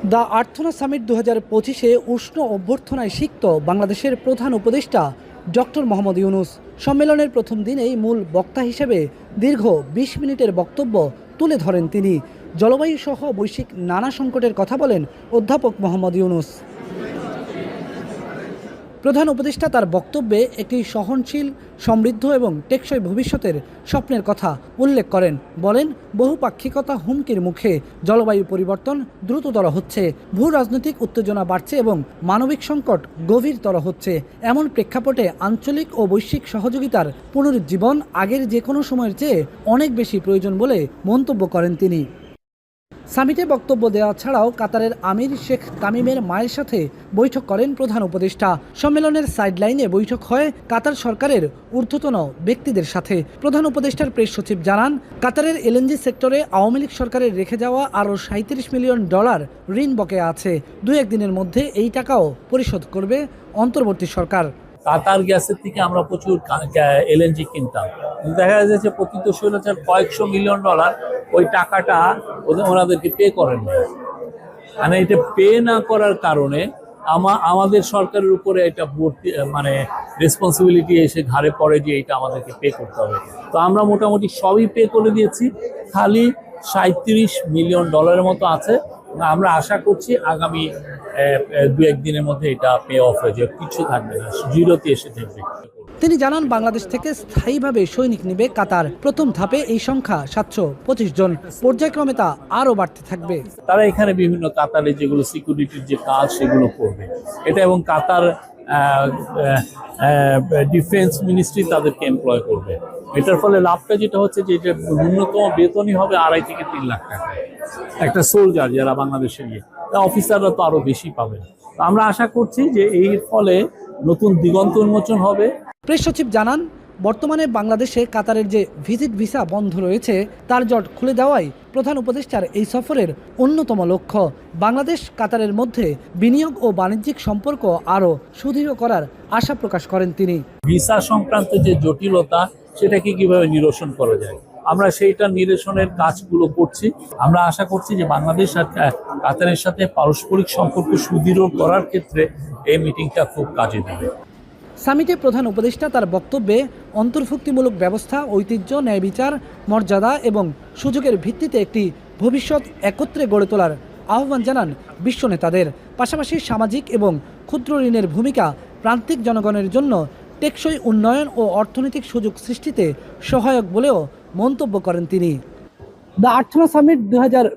The আর্থনা summit 2025-এ উষ্ণ অভ্যর্থনায় সিক্ত বাংলাদেশের প্রধান উপদেষ্টা ডক্টর মোহাম্মদ ইউনূস। সম্মেলনের প্রথম দিনেই মূল বক্তা হিসেবে দীর্ঘ 20 মিনিটের বক্তব্য তুলে ধরেন তিনি। জলবায়ু সহ বৈশ্বিক নানা সংকটের কথা বলেন অধ্যাপক মোহাম্মদ ইউনূস। প্রধান উপদেষ্টা তার বক্তব্যে একটি সহনশীল, সমৃদ্ধ এবং টেকসই ভবিষ্যতের স্বপ্নের কথা উল্লেখ করেন। বলেন, বহুপাক্ষিকতা হুমকির মুখে, জলবায়ু পরিবর্তন দ্রুততর হচ্ছে, ভূ রাজনৈতিক উত্তেজনা বাড়ছে এবং মানবিক সংকট গভীরতর হচ্ছে। এমন প্রেক্ষাপটে আঞ্চলিক ও বৈশ্বিক সহযোগিতার পুনরুজ্জীবন আগের যে কোনো সময়ের চেয়ে অনেক বেশি প্রয়োজন বলে মন্তব্য করেন তিনি। সামিটে বক্তব্য দেওয়া ছাড়াও কাতারের আমির শেখ তামিমের মায়ের সাথে বৈঠক করেন প্রধান উপদেষ্টা। সম্মেলনের সাইডলাইনে বৈঠক হয় কাতার সরকারের ঊর্ধ্বতন ব্যক্তিদের সাথে। প্রধান উপদেষ্টার প্রেস সচিব জানান, কাতারের এলএনজি সেক্টরে আওয়ামী লীগ সরকারের রেখে যাওয়া আরও $37 মিলিয়ন ঋণ বকেয়া আছে। 2-1 দিনের মধ্যে এই টাকাও পরিশোধ করবে অন্তর্বর্তী সরকার। কাতার গ্যাসের থেকে আমরা প্রচুর এলএনজি কিনতাম, দেখা যাচ্ছে প্রতি দশটার কয়েকশো মিলিয়ন ডলার ওই টাকাটা ওনাদেরকে পে করেন না। মানে এটা পে না করার কারণে আমাদের সরকারের উপরে এটা রেসপন্সিবিলিটি এসে ঘাড়ে পড়ে যে এটা আমাদেরকে পে করতে হবে। তো আমরা মোটামুটি সবই পে করে দিয়েছি, খালি $37 মিলিয়ন মতো আছে। আমরা আশা করছি আগামী 2-1 দিনের মধ্যে এটা পে অফ হয়ে যাবে, কিছু থাকবে না, জিরোতে এসে থাকবে। তিনি জানান, বাংলাদেশ থেকে স্থায়ীভাবে সৈনিক নেবে কাতার। প্রথম ধাপে এই সংখ্যা 725 জন, পর্যায়ক্রমে তা আরও বাড়তে থাকবে। তারা এখানে বিভিন্ন কাতারে যেগুলো সিকিউরিটির যে কাজ সেগুলো করবে এটা, এবং কাতার ডিফেন্স মিনিস্ট্রি তাদেরকে এমপ্লয় করবে। এটার ফলে লাভটা যেটা হচ্ছে যে এটা ন্যূনতম বেতনই হবে 2.5 থেকে 3 লাখ টাকা একটা সোলজার যারা বাংলাদেশে গিয়ে, তা অফিসাররা তো আরো বেশি পাবেন। আমরা আশা করছি যে এই ফলে নতুন দিগন্ত উন্মোচন হবে। প্রেস সচিব জানান, বর্তমানে বাংলাদেশে কাতারের যে ভিজিট ভিসা বন্ধ রয়েছে তার জট খুলে দেওয়াই প্রধান উপদেষ্টার এই সফরের অন্যতম লক্ষ্য। বাংলাদেশ কাতারের মধ্যে বিনিয়োগ ও বাণিজ্যিক সম্পর্ক আরও সুদৃঢ় করার আশা প্রকাশ করেন তিনি। ভিসা সংক্রান্ত যে জটিলতা সেটাকে কিভাবে নিরসন করা যায়, আমরা সেইটা নিরসনের কাজগুলো করছি। আমরা আশা করছি যে বাংলাদেশ আর কাতারের সাথে পারস্পরিক সম্পর্ক সুদৃঢ় করার ক্ষেত্রে এই মিটিংটা খুব কাজে দেবে। সামিটে প্রধান উপদেষ্টা তার বক্তব্যে অন্তর্ভুক্তিমূলক ব্যবস্থা, ঐতিহ্য, ন্যায় বিচার, মর্যাদা এবং সুযোগের ভিত্তিতে একটি ভবিষ্যৎ একত্রে গড়ে তোলার আহ্বান জানান বিশ্ব নেতাদের। পাশাপাশি সামাজিক এবং ক্ষুদ্র ঋণের ভূমিকা প্রান্তিক জনগণের জন্য টেকসই উন্নয়ন ও অর্থনৈতিক সুযোগ সৃষ্টিতে সহায়ক বলেও মন্তব্য করেন তিনি। The আর্থনা summit